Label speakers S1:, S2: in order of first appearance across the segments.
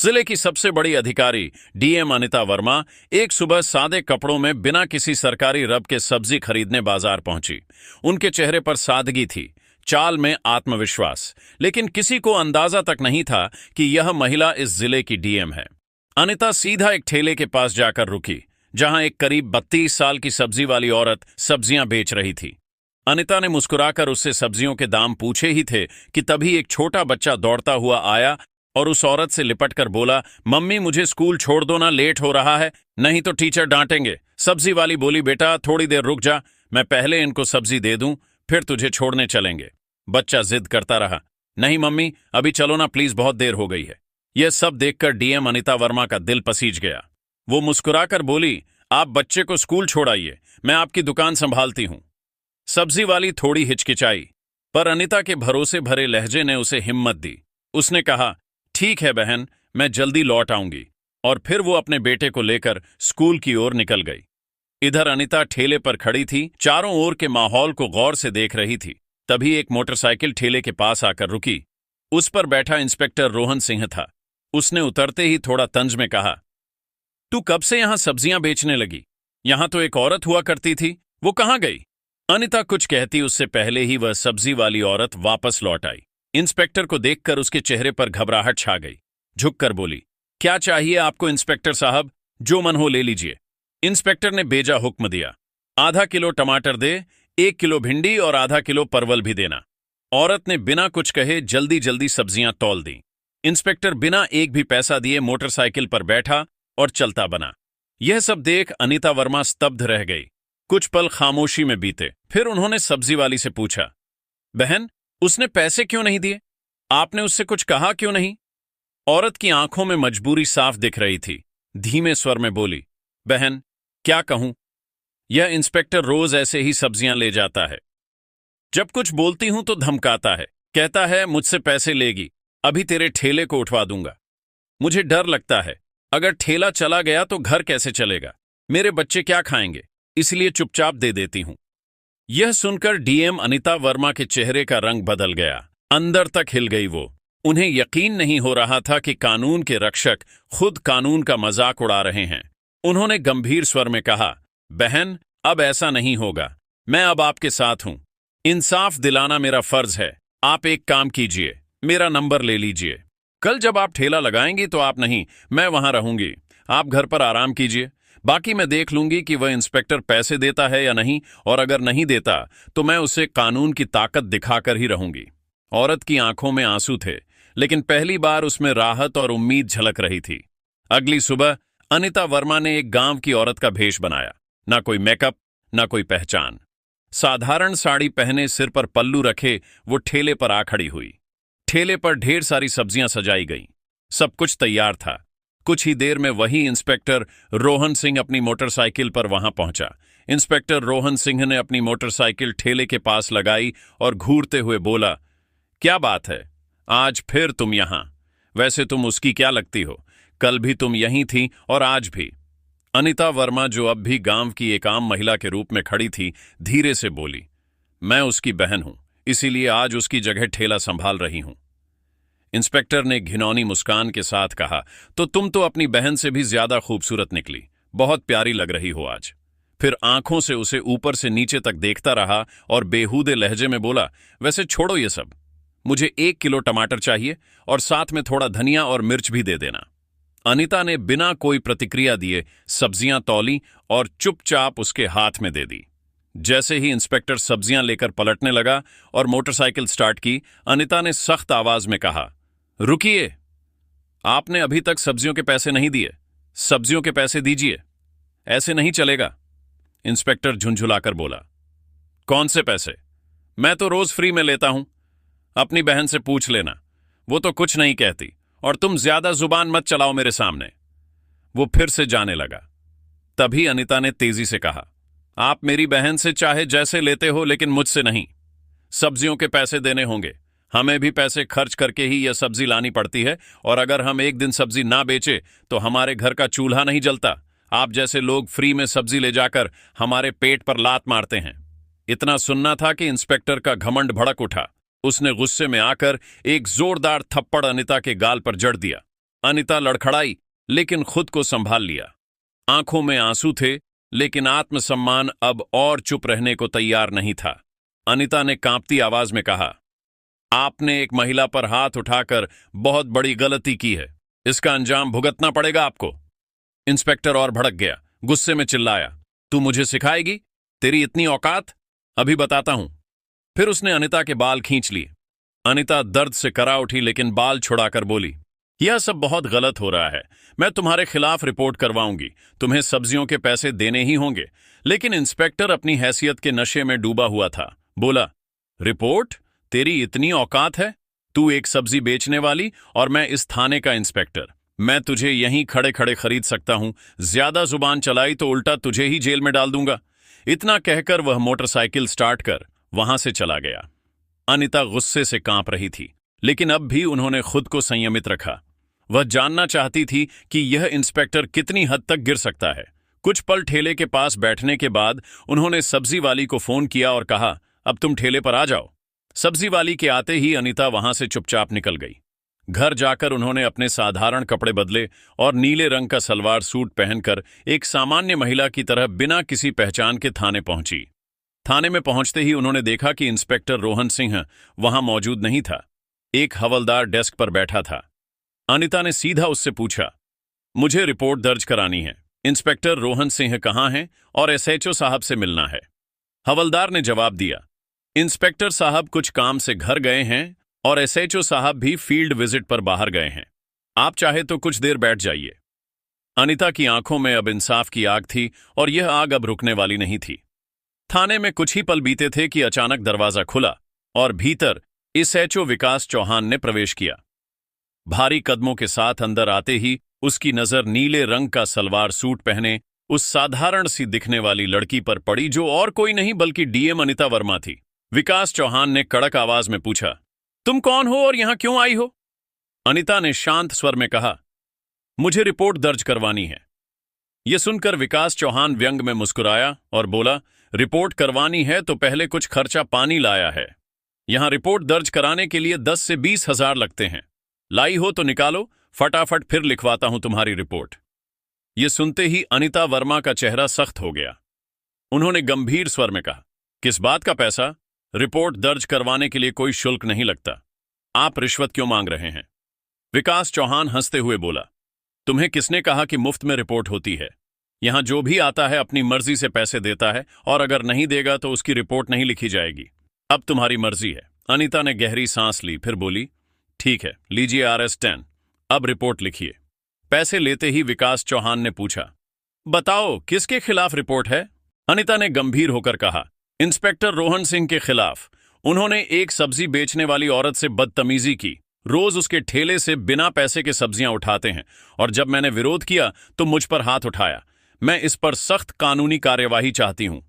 S1: जिले की सबसे बड़ी अधिकारी डीएम अनिता वर्मा एक सुबह सादे कपड़ों में बिना किसी सरकारी रब के सब्जी खरीदने बाजार पहुंची। उनके चेहरे पर सादगी थी, चाल में आत्मविश्वास, लेकिन किसी को अंदाजा तक नहीं था कि यह महिला इस जिले की डीएम है। अनिता सीधा एक ठेले के पास जाकर रुकी, जहां एक करीब 32 साल की सब्जी वाली औरत सब्जियां बेच रही थी। अनिता ने मुस्कुराकर उससे सब्जियों के दाम पूछे ही थे कि तभी एक छोटा बच्चा दौड़ता हुआ आया और उस औरत से लिपटकर बोला, मम्मी मुझे स्कूल छोड़ दो ना, लेट हो रहा है, नहीं तो टीचर डांटेंगे। सब्जी वाली बोली, बेटा थोड़ी देर रुक जा, मैं पहले इनको सब्जी दे दूं, फिर तुझे छोड़ने चलेंगे। बच्चा जिद करता रहा, नहीं मम्मी अभी चलो ना प्लीज, बहुत देर हो गई है। यह सब देखकर डीएम अनिता वर्मा का दिल पसीज गया। वो मुस्कुराकर बोली, आप बच्चे को स्कूल छोड़ाइए, मैं आपकी दुकान संभालती हूं। सब्जी वाली थोड़ी हिचकिचाई, पर अनिता के भरोसे भरे लहजे ने उसे हिम्मत दी। उसने कहा, ठीक है बहन, मैं जल्दी लौट आऊंगी। और फिर वो अपने बेटे को लेकर स्कूल की ओर निकल गई। इधर अनिता ठेले पर खड़ी थी, चारों ओर के माहौल को गौर से देख रही थी। तभी एक मोटरसाइकिल ठेले के पास आकर रुकी। उस पर बैठा इंस्पेक्टर रोहन सिंह था। उसने उतरते ही थोड़ा तंज में कहा, तू कब से यहां सब्जियां बेचने लगी? यहां तो एक औरत हुआ करती थी, वो कहां गई? अनिता कुछ कहती उससे पहले ही वह सब्जी वाली औरत वापस लौट आई। इंस्पेक्टर को देखकर उसके चेहरे पर घबराहट छा गई। झुककर बोली, क्या चाहिए आपको इंस्पेक्टर साहब? जो मन हो ले लीजिए। इंस्पेक्टर ने बेजा हुक्म दिया, आधा किलो टमाटर दे, 1 किलो भिंडी और आधा किलो परवल भी देना। औरत ने बिना कुछ कहे जल्दी जल्दी सब्जियां तौल दी। इंस्पेक्टर बिना एक भी पैसा दिए मोटरसाइकिल पर बैठा और चलता बना। यह सब देख अनिता वर्मा स्तब्ध रह गई। कुछ पल खामोशी में बीते, फिर उन्होंने सब्जी वाली से पूछा, बहन उसने पैसे क्यों नहीं दिए? आपने उससे कुछ कहा क्यों नहीं? औरत की आंखों में मजबूरी साफ दिख रही थी। धीमे स्वर में बोली, बहन क्या कहूं, यह इंस्पेक्टर रोज ऐसे ही सब्जियां ले जाता है। जब कुछ बोलती हूं तो धमकाता है, कहता है मुझसे पैसे लेगी, अभी तेरे ठेले को उठवा दूंगा। मुझे डर लगता है, अगर ठेला चला गया तो घर कैसे चलेगा, मेरे बच्चे क्या खाएंगे, इसलिए चुपचाप दे देती हूं। यह सुनकर डीएम अनिता वर्मा के चेहरे का रंग बदल गया। अंदर तक हिल गई वो। उन्हें यकीन नहीं हो रहा था कि कानून के रक्षक खुद कानून का मजाक उड़ा रहे हैं। उन्होंने गंभीर स्वर में कहा, बहन अब ऐसा नहीं होगा, मैं अब आपके साथ हूं। इंसाफ दिलाना मेरा फर्ज है। आप एक काम कीजिए, मेरा नंबर ले लीजिए। कल जब आप ठेला लगाएंगी तो आप नहीं, मैं वहां रहूंगी। आप घर पर आराम कीजिए, बाकी मैं देख लूंगी कि वह इंस्पेक्टर पैसे देता है या नहीं, और अगर नहीं देता तो मैं उसे कानून की ताकत दिखाकर ही रहूंगी। औरत की आंखों में आंसू थे, लेकिन पहली बार उसमें राहत और उम्मीद झलक रही थी। अगली सुबह अनिता वर्मा ने एक गांव की औरत का भेष बनाया। ना कोई मेकअप, ना कोई पहचान। साधारण साड़ी पहने, सिर पर पल्लू रखे वो ठेले पर आ खड़ी हुई। ठेले पर ढेर सारी सब्जियां सजाई गईं। सब कुछ तैयार था। कुछ ही देर में वही इंस्पेक्टर रोहन सिंह अपनी मोटरसाइकिल पर वहां पहुंचा। इंस्पेक्टर रोहन सिंह ने अपनी मोटरसाइकिल ठेले के पास लगाई और घूरते हुए बोला, क्या बात है, आज फिर तुम यहां? वैसे तुम उसकी क्या लगती हो? कल भी तुम यहीं थी और आज भी। अनिता वर्मा, जो अब भी गांव की एक आम महिला के रूप में खड़ी थी, धीरे से बोली, मैं उसकी बहन हूं, इसीलिए आज उसकी जगह ठेला संभाल रही हूं। इंस्पेक्टर ने घिनौनी मुस्कान के साथ कहा, तो तुम तो अपनी बहन से भी ज्यादा खूबसूरत निकली, बहुत प्यारी लग रही हो आज। फिर आंखों से उसे ऊपर से नीचे तक देखता रहा और बेहूदे लहजे में बोला, वैसे छोड़ो ये सब, मुझे 1 किलो टमाटर चाहिए और साथ में थोड़ा धनिया और मिर्च भी दे देना। अनिता ने बिना कोई प्रतिक्रिया दिए सब्जियां तौली और चुपचाप उसके हाथ में दे दी। जैसे ही इंस्पेक्टर सब्जियां लेकर पलटने लगा और मोटरसाइकिल स्टार्ट की, अनिता ने सख्त आवाज में कहा, रुकिए, आपने अभी तक सब्जियों के पैसे नहीं दिए, सब्जियों के पैसे दीजिए, ऐसे नहीं चलेगा। इंस्पेक्टर झुंझुलाकर बोला, कौन से पैसे? मैं तो रोज फ्री में लेता हूं, अपनी बहन से पूछ लेना, वो तो कुछ नहीं कहती, और तुम ज्यादा जुबान मत चलाओ मेरे सामने। वो फिर से जाने लगा। तभी अनिता ने तेजी से कहा, आप मेरी बहन से चाहे जैसे लेते हो, लेकिन मुझसे नहीं। सब्जियों के पैसे देने होंगे, हमें भी पैसे खर्च करके ही यह सब्जी लानी पड़ती है, और अगर हम एक दिन सब्जी ना बेचे तो हमारे घर का चूल्हा नहीं जलता। आप जैसे लोग फ्री में सब्जी ले जाकर हमारे पेट पर लात मारते हैं। इतना सुनना था कि इंस्पेक्टर का घमंड भड़क उठा। उसने गुस्से में आकर एक जोरदार थप्पड़ अनिता के गाल पर जड़ दिया। अनिता लड़खड़ाई, लेकिन खुद को संभाल लिया। आंखों में आंसू थे, लेकिन आत्मसम्मान अब और चुप रहने को तैयार नहीं था। अनिता ने कांपती आवाज में कहा, आपने एक महिला पर हाथ उठाकर बहुत बड़ी गलती की है। इसका अंजाम भुगतना पड़ेगा आपको। इंस्पेक्टर और भड़क गया, गुस्से में चिल्लाया, तू मुझे सिखाएगी? तेरी इतनी औकात? अभी बताता हूं। फिर उसने अनिता के बाल खींच लिए। अनिता दर्द से करा उठी, लेकिन बाल छुड़ाकर बोली, यह सब बहुत गलत हो रहा है। मैं तुम्हारे खिलाफ रिपोर्ट करवाऊंगी। तुम्हें सब्जियों के पैसे देने ही होंगे। लेकिन इंस्पेक्टर अपनी हैसियत के नशे में डूबा हुआ था। बोला, रिपोर्ट? तेरी इतनी औकात है? तू एक सब्जी बेचने वाली और मैं इस थाने का इंस्पेक्टर। मैं तुझे यहीं खड़े खड़े खरीद सकता हूं। ज्यादा जुबान चलाई तो उल्टा तुझे ही जेल में डाल दूंगा। इतना कहकर वह मोटरसाइकिल स्टार्ट कर वहां से चला गया। अनिता गुस्से से कांप रही थी, लेकिन अब भी उन्होंने खुद को संयमित रखा। वह जानना चाहती थी कि यह इंस्पेक्टर कितनी हद तक गिर सकता है। कुछ पल ठेले के पास बैठने के बाद उन्होंने सब्जी वाली को फोन किया और कहा, अब तुम ठेले पर आ जाओ। सब्जी वाली के आते ही अनिता वहां से चुपचाप निकल गई। घर जाकर उन्होंने अपने साधारण कपड़े बदले और नीले रंग का सलवार सूट पहनकर एक सामान्य महिला की तरह बिना किसी पहचान के थाने पहुंची। थाने में पहुंचते ही उन्होंने देखा कि इंस्पेक्टर रोहन सिंह वहां मौजूद नहीं था। एक हवलदार डेस्क पर बैठा था। अनिता ने सीधा उससे पूछा, मुझे रिपोर्ट दर्ज करानी है। इंस्पेक्टर रोहन सिंह कहाँ हैं और एसएचओ साहब से मिलना है। हवलदार ने जवाब दिया, इंस्पेक्टर साहब कुछ काम से घर गए हैं और एसएचओ साहब भी फील्ड विजिट पर बाहर गए हैं। आप चाहे तो कुछ देर बैठ जाइए। अनिता की आंखों में अब इंसाफ की आग थी और यह आग अब रुकने वाली नहीं थी। थाने में कुछ ही पल बीते थे कि अचानक दरवाजा खुला और भीतर एसएचओ विकास चौहान ने प्रवेश किया। भारी कदमों के साथ अंदर आते ही उसकी नजर नीले रंग का सलवार सूट पहने उस साधारण सी दिखने वाली लड़की पर पड़ी, जो और कोई नहीं बल्कि डीएम अनिता वर्मा थी। विकास चौहान ने कड़क आवाज में पूछा, तुम कौन हो और यहां क्यों आई हो? अनिता ने शांत स्वर में कहा, मुझे रिपोर्ट दर्ज करवानी है। यह सुनकर विकास चौहान व्यंग में मुस्कुराया और बोला, रिपोर्ट करवानी है तो पहले कुछ खर्चा पानी लाया है। यहां रिपोर्ट दर्ज कराने के लिए 10 से 20 हजार लगते हैं। लाई हो तो निकालो, फटाफट फिर लिखवाता हूं तुम्हारी रिपोर्ट। यह सुनते ही अनिता वर्मा का चेहरा सख्त हो गया। उन्होंने गंभीर स्वर में कहा, किस बात का पैसा? रिपोर्ट दर्ज करवाने के लिए कोई शुल्क नहीं लगता। आप रिश्वत क्यों मांग रहे हैं? विकास चौहान हंसते हुए बोला, तुम्हें किसने कहा कि मुफ्त में रिपोर्ट होती है? यहां जो भी आता है अपनी मर्जी से पैसे देता है और अगर नहीं देगा तो उसकी रिपोर्ट नहीं लिखी जाएगी। अब तुम्हारी मर्जी है। अनिता ने गहरी सांस ली, फिर बोली, ठीक है, लीजिए RS-10, अब रिपोर्ट लिखिए। पैसे लेते ही विकास चौहान ने पूछा, बताओ किसके खिलाफ रिपोर्ट है? अनिता ने गंभीर होकर कहा, इंस्पेक्टर रोहन सिंह के खिलाफ। उन्होंने एक सब्जी बेचने वाली औरत से बदतमीजी की। रोज उसके ठेले से बिना पैसे के सब्जियां उठाते हैं और जब मैंने विरोध किया तो मुझ पर हाथ उठाया। मैं इस पर सख्त कानूनी कार्यवाही चाहती हूं।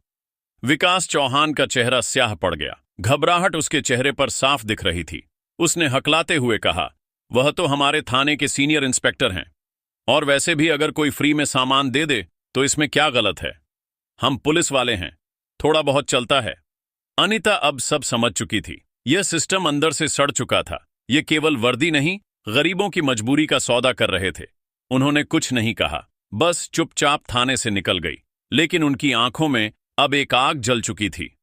S1: विकास चौहान का चेहरा स्याह पड़ गया। घबराहट उसके चेहरे पर साफ दिख रही थी। उसने हकलाते हुए कहा, वह तो हमारे थाने के सीनियर इंस्पेक्टर हैं और वैसे भी अगर कोई फ्री में सामान दे दे तो इसमें क्या गलत है? हम पुलिस वाले हैं, थोड़ा बहुत चलता है। अनिता अब सब समझ चुकी थी। यह सिस्टम अंदर से सड़ चुका था। यह केवल वर्दी नहीं, गरीबों की मजबूरी का सौदा कर रहे थे। उन्होंने कुछ नहीं कहा, बस चुपचाप थाने से निकल गई। लेकिन उनकी आंखों में अब एक आग जल चुकी थी।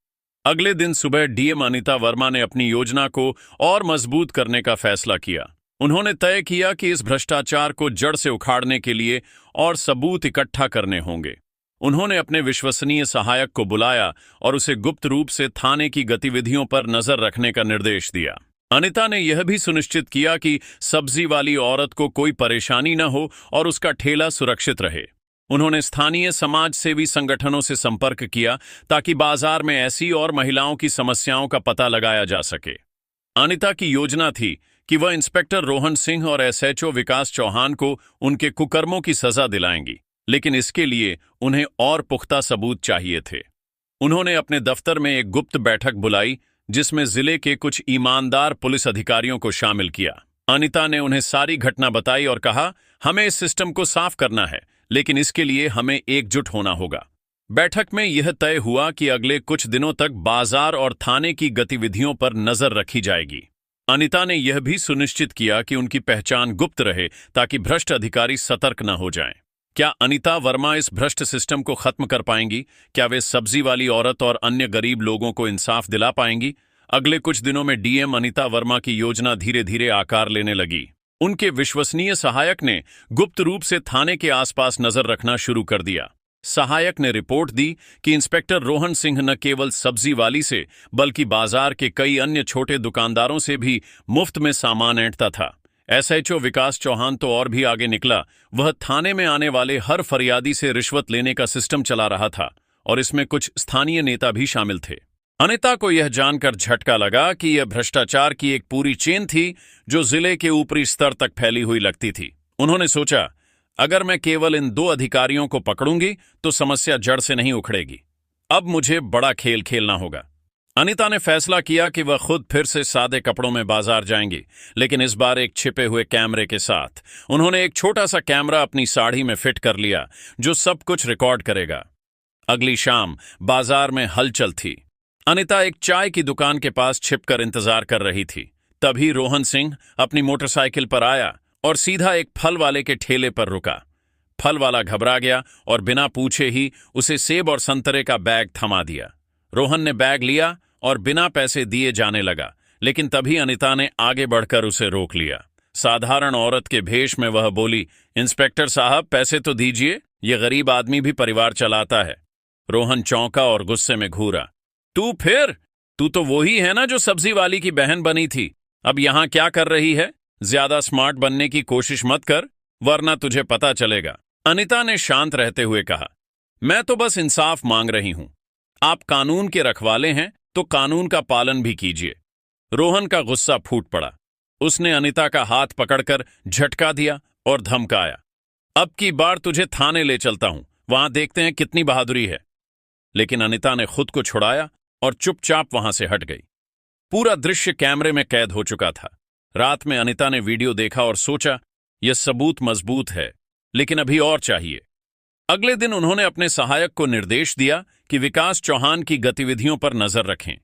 S1: अगले दिन सुबह डीएम अनिता वर्मा ने अपनी योजना को और मजबूत करने का फैसला किया। उन्होंने तय किया कि इस भ्रष्टाचार को जड़ से उखाड़ने के लिए और सबूत इकट्ठा करने होंगे। उन्होंने अपने विश्वसनीय सहायक को बुलाया और उसे गुप्त रूप से थाने की गतिविधियों पर नजर रखने का निर्देश दिया। अनिता ने यह भी सुनिश्चित किया कि सब्जी वाली औरत को कोई परेशानी न हो और उसका ठेला सुरक्षित रहे। उन्होंने स्थानीय समाज सेवी संगठनों से संपर्क किया ताकि बाजार में ऐसी और महिलाओं की समस्याओं का पता लगाया जा सके। अनिता की योजना थी कि वह इंस्पेक्टर रोहन सिंह और एसएचओ विकास चौहान को उनके कुकर्मों की सजा दिलाएंगी, लेकिन इसके लिए उन्हें और पुख्ता सबूत चाहिए थे। उन्होंने अपने दफ्तर में एक गुप्त बैठक बुलाई जिसमें जिले के कुछ ईमानदार पुलिस अधिकारियों को शामिल किया। अनिता ने उन्हें सारी घटना बताई और कहा, हमें इस सिस्टम को साफ करना है, लेकिन इसके लिए हमें एकजुट होना होगा। बैठक में यह तय हुआ कि अगले कुछ दिनों तक बाजार और थाने की गतिविधियों पर नजर रखी जाएगी। अनिता ने यह भी सुनिश्चित किया कि उनकी पहचान गुप्त रहे ताकि भ्रष्ट अधिकारी सतर्क न हो जाएं। क्या अनिता वर्मा इस भ्रष्ट सिस्टम को खत्म कर पाएंगी? क्या वे सब्जी वाली औरत और अन्य गरीब लोगों को इंसाफ दिला पाएंगी? अगले कुछ दिनों में डीएम अनिता वर्मा की योजना धीरे धीरे आकार लेने लगी। उनके विश्वसनीय सहायक ने गुप्त रूप से थाने के आसपास नजर रखना शुरू कर दिया। सहायक ने रिपोर्ट दी कि इंस्पेक्टर रोहन सिंह न केवल सब्जी वाली से बल्कि बाजार के कई अन्य छोटे दुकानदारों से भी मुफ्त में सामान ऐंठता था। एसएचओ विकास चौहान तो और भी आगे निकला। वह थाने में आने वाले हर फरियादी से रिश्वत लेने का सिस्टम चला रहा था और इसमें कुछ स्थानीय नेता भी शामिल थे। अनिता को यह जानकर झटका लगा कि यह भ्रष्टाचार की एक पूरी चेन थी जो जिले के ऊपरी स्तर तक फैली हुई लगती थी। उन्होंने सोचा, अगर मैं केवल इन 2 अधिकारियों को पकड़ूंगी तो समस्या जड़ से नहीं उखड़ेगी। अब मुझे बड़ा खेल खेलना होगा। अनिता ने फैसला किया कि वह खुद फिर से सादे कपड़ों में बाजार जाएंगी, लेकिन इस बार एक छिपे हुए कैमरे के साथ। उन्होंने एक छोटा सा कैमरा अपनी साड़ी में फिट कर लिया जो सब कुछ रिकॉर्ड करेगा। अगली शाम बाजार में हलचल थी। अनिता एक चाय की दुकान के पास छिपकर इंतजार कर रही थी। तभी रोहन सिंह अपनी मोटरसाइकिल पर आया और सीधा एक फल वाले के ठेले पर रुका। फल वाला घबरा गया और बिना पूछे ही उसे सेब और संतरे का बैग थमा दिया। रोहन ने बैग लिया और बिना पैसे दिए जाने लगा, लेकिन तभी अनिता ने आगे बढ़कर उसे रोक लिया। साधारण औरत के भेष में वह बोली, इंस्पेक्टर साहब, पैसे तो दीजिए, ये गरीब आदमी भी परिवार चलाता है। रोहन चौंका और गुस्से में घूरा, तू तो वही है ना जो सब्जी वाली की बहन बनी थी। अब यहां क्या कर रही है? ज्यादा स्मार्ट बनने की कोशिश मत कर, वरना तुझे पता चलेगा। अनिता ने शांत रहते हुए कहा, मैं तो बस इंसाफ मांग रही हूं। आप कानून के रखवाले हैं तो कानून का पालन भी कीजिए। रोहन का गुस्सा फूट पड़ा। उसने अनिता का हाथ पकड़कर झटका दिया और धमकाया, अब की बार तुझे थाने ले चलता हूं, वहां देखते हैं कितनी बहादुरी है। लेकिन अनिता ने खुद को छुड़ाया और चुपचाप वहां से हट गई। पूरा दृश्य कैमरे में कैद हो चुका था। रात में अनिता ने वीडियो देखा और सोचा, यह सबूत मजबूत है, लेकिन अभी और चाहिए। अगले दिन उन्होंने अपने सहायक को निर्देश दिया कि विकास चौहान की गतिविधियों पर नजर रखें।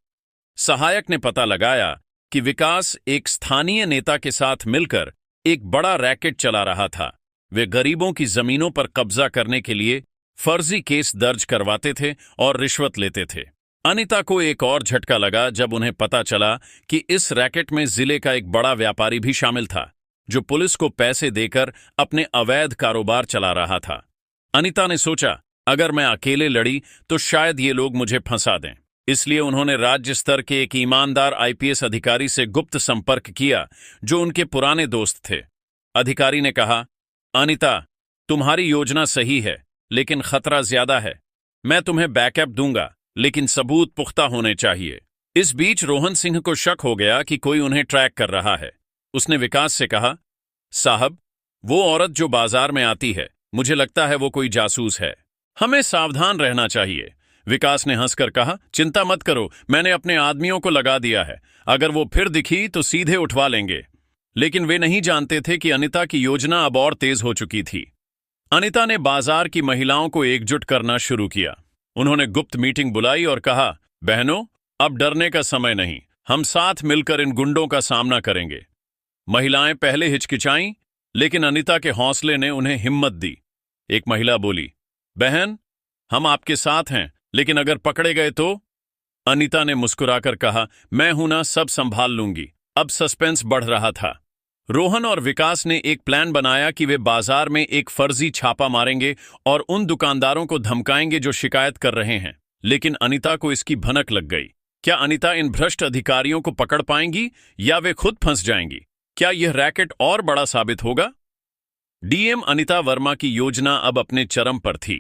S1: सहायक ने पता लगाया कि विकास एक स्थानीय नेता के साथ मिलकर एक बड़ा रैकेट चला रहा था। वे गरीबों की जमीनों पर कब्जा करने के लिए फर्जी केस दर्ज करवाते थे और रिश्वत लेते थे। अनिता को एक और झटका लगा जब उन्हें पता चला कि इस रैकेट में जिले का एक बड़ा व्यापारी भी शामिल था, जो पुलिस को पैसे देकर अपने अवैध कारोबार चला रहा था। अनिता ने सोचा, अगर मैं अकेले लड़ी तो शायद ये लोग मुझे फंसा दें। इसलिए उन्होंने राज्य स्तर के एक ईमानदार आईपीएस अधिकारी से गुप्त संपर्क किया, जो उनके पुराने दोस्त थे। अधिकारी ने कहा, अनिता, तुम्हारी योजना सही है, लेकिन खतरा ज्यादा है। मैं तुम्हें बैकअप दूंगा, लेकिन सबूत पुख्ता होने चाहिए। इस बीच रोहन सिंह को शक हो गया कि कोई उन्हें ट्रैक कर रहा है। उसने विकास से कहा, साहब, वो औरत जो बाजार में आती है, मुझे लगता है वो कोई जासूस है, हमें सावधान रहना चाहिए। विकास ने हंसकर कहा, चिंता मत करो, मैंने अपने आदमियों को लगा दिया है, अगर वो फिर दिखी तो सीधे उठवा लेंगे। लेकिन वे नहीं जानते थे कि अनिता की योजना अब और तेज हो चुकी थी। अनिता ने बाजार की महिलाओं को एकजुट करना शुरू किया। उन्होंने गुप्त मीटिंग बुलाई और कहा, बहनों, अब डरने का समय नहीं, हम साथ मिलकर इन गुंडों का सामना करेंगे। महिलाएं पहले हिचकिचाईं, लेकिन अनिता के हौसले ने उन्हें हिम्मत दी। एक महिला बोली, बहन, हम आपके साथ हैं, लेकिन अगर पकड़े गए तो? अनिता ने मुस्कुराकर कहा, मैं हूं ना, सब संभाल लूंगी। अब सस्पेंस बढ़ रहा था। रोहन और विकास ने एक प्लान बनाया कि वे बाजार में एक फर्जी छापा मारेंगे और उन दुकानदारों को धमकाएंगे जो शिकायत कर रहे हैं। लेकिन अनिता को इसकी भनक लग गई। क्या अनिता इन भ्रष्ट अधिकारियों को पकड़ पाएंगी या वे खुद फंस जाएंगी? क्या यह रैकेट और बड़ा साबित होगा? डीएम अनिता वर्मा की योजना अब अपने चरम पर थी।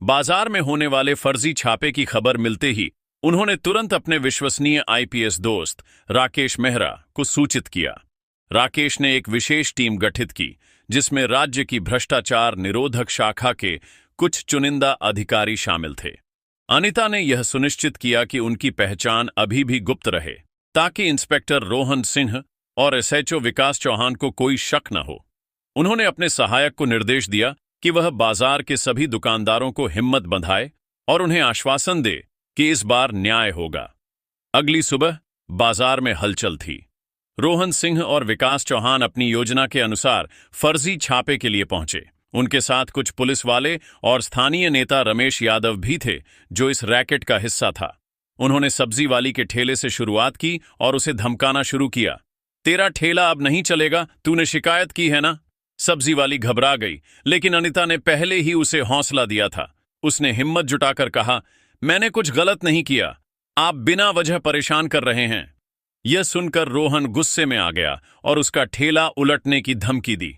S1: बाजार में होने वाले फर्जी छापे की खबर मिलते ही उन्होंने तुरंत अपने विश्वसनीय आईपीएस दोस्त राकेश मेहरा को सूचित किया। राकेश ने एक विशेष टीम गठित की, जिसमें राज्य की भ्रष्टाचार निरोधक शाखा के कुछ चुनिंदा अधिकारी शामिल थे। अनिता ने यह सुनिश्चित किया कि उनकी पहचान अभी भी गुप्त रहे, ताकि इंस्पेक्टर रोहन सिंह और एसएचओ विकास चौहान को कोई शक न हो। उन्होंने अपने सहायक को निर्देश दिया कि वह बाजार के सभी दुकानदारों को हिम्मत बंधाए और उन्हें आश्वासन दे कि इस बार न्याय होगा। अगली सुबह बाजार में हलचल थी। रोहन सिंह और विकास चौहान अपनी योजना के अनुसार फर्जी छापे के लिए पहुंचे। उनके साथ कुछ पुलिस वाले और स्थानीय नेता रमेश यादव भी थे, जो इस रैकेट का हिस्सा था। उन्होंने सब्जी वाली के ठेले से शुरुआत की और उसे धमकाना शुरू किया। तेरा ठेला अब नहीं चलेगा, तूने शिकायत की है ना? सब्जी वाली घबरा गई, लेकिन अनिता ने पहले ही उसे हौसला दिया था। उसने हिम्मत जुटाकर कहा, मैंने कुछ गलत नहीं किया, आप बिना वजह परेशान कर रहे हैं। यह सुनकर रोहन गुस्से में आ गया और उसका ठेला उलटने की धमकी दी।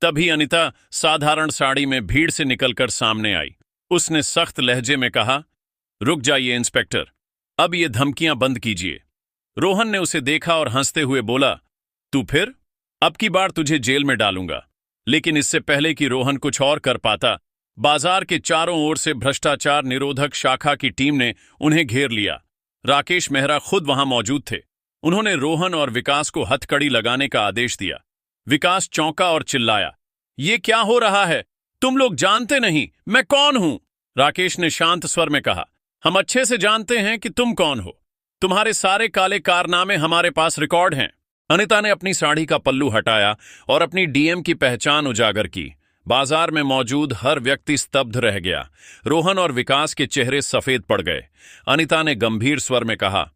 S1: तभी अनिता साधारण साड़ी में भीड़ से निकलकर सामने आई। उसने सख्त लहजे में कहा, रुक जाइए इंस्पेक्टर, अब ये धमकियां बंद कीजिए। रोहन ने उसे देखा और हंसते हुए बोला, तू फिर? अब की बार तुझे जेल में डालूंगा। लेकिन इससे पहले कि रोहन कुछ और कर पाता, बाजार के चारों ओर से भ्रष्टाचार निरोधक शाखा की टीम ने उन्हें घेर लिया। राकेश मेहरा खुद वहां मौजूद थे। उन्होंने रोहन और विकास को हथकड़ी लगाने का आदेश दिया। विकास चौंका और चिल्लाया, ये क्या हो रहा है? तुम लोग जानते नहीं मैं कौन हूं? राकेश ने शांत स्वर में कहा, हम अच्छे से जानते हैं कि तुम कौन हो। तुम्हारे सारे काले कारनामे हमारे पास रिकॉर्ड हैं। अनिता ने अपनी साड़ी का पल्लू हटाया और अपनी डीएम की पहचान उजागर की। बाजार में मौजूद हर व्यक्ति स्तब्ध रह गया। रोहन और विकास के चेहरे सफेद पड़ गए। अनिता ने गंभीर स्वर में कहा,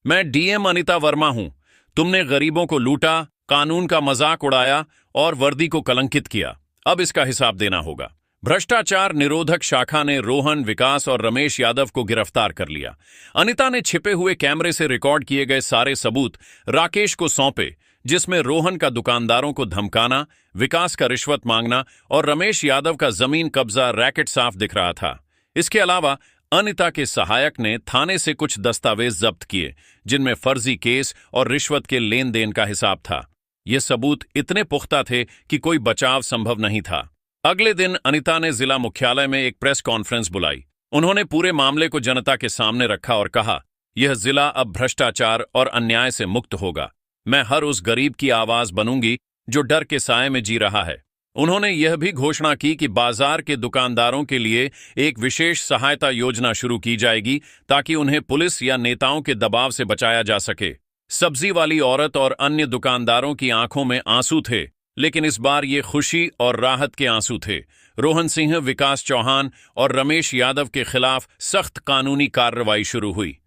S1: मैं डीएम अनिता वर्मा हूं। तुमने गरीबों को लूटा, कानून का मजाक उड़ाया और वर्दी को कलंकित किया। अब इसका हिसाब देना होगा। भ्रष्टाचार निरोधक शाखा ने रोहन, विकास और रमेश यादव को गिरफ्तार कर लिया। अनिता ने छिपे हुए कैमरे से रिकॉर्ड किए गए सारे सबूत राकेश को सौंपे, जिसमें रोहन का दुकानदारों को धमकाना, विकास का रिश्वत मांगना और रमेश यादव का जमीन कब्जा रैकेट साफ दिख रहा था। इसके अलावा अनिता के सहायक ने थाने से कुछ दस्तावेज जब्त किए, जिनमें फर्जी केस और रिश्वत के लेन देन का हिसाब था। ये सबूत इतने पुख्ता थे कि कोई बचाव संभव नहीं था। अगले दिन अनिता ने जिला मुख्यालय में एक प्रेस कॉन्फ्रेंस बुलाई। उन्होंने पूरे मामले को जनता के सामने रखा और कहा, यह जिला अब भ्रष्टाचार और अन्याय से मुक्त होगा। मैं हर उस गरीब की आवाज बनूंगी जो डर के साए में जी रहा है। उन्होंने यह भी घोषणा की कि बाजार के दुकानदारों के लिए एक विशेष सहायता योजना शुरू की जाएगी, ताकि उन्हें पुलिस या नेताओं के दबाव से बचाया जा सके। सब्जी वाली औरत और अन्य दुकानदारों की आंखों में आंसू थे, लेकिन इस बार ये खुशी और राहत के आंसू थे। रोहन सिंह, विकास चौहान और रमेश यादव के खिलाफ सख्त कानूनी कार्रवाई शुरू हुई।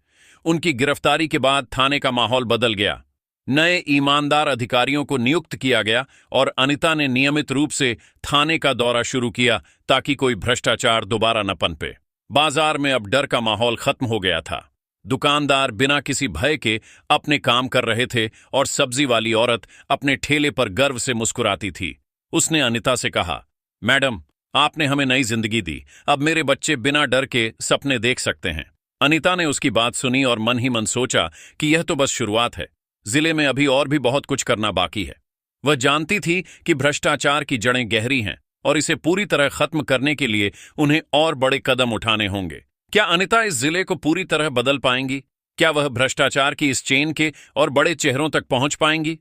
S1: उनकी गिरफ्तारी के बाद थाने का माहौल बदल गया। नए ईमानदार अधिकारियों को नियुक्त किया गया और अनिता ने नियमित रूप से थाने का दौरा शुरू किया, ताकि कोई भ्रष्टाचार दोबारा न पनपे। बाजार में अब डर का माहौल खत्म हो गया था। दुकानदार बिना किसी भय के अपने काम कर रहे थे और सब्जी वाली औरत अपने ठेले पर गर्व से मुस्कुराती थी। उसने अनिता से कहा, मैडम, आपने हमें नई जिंदगी दी। अब मेरे बच्चे बिना डर के सपने देख सकते हैं। अनिता ने उसकी बात सुनी और मन ही मन सोचा कि यह तो बस शुरुआत है। जिले में अभी और भी बहुत कुछ करना बाकी है। वह जानती थी कि भ्रष्टाचार की जड़ें गहरी हैं और इसे पूरी तरह खत्म करने के लिए उन्हें और बड़े कदम उठाने होंगे। क्या अनिता इस जिले को पूरी तरह बदल पाएंगी? क्या वह भ्रष्टाचार की इस चेन के और बड़े चेहरों तक पहुंच पाएंगी?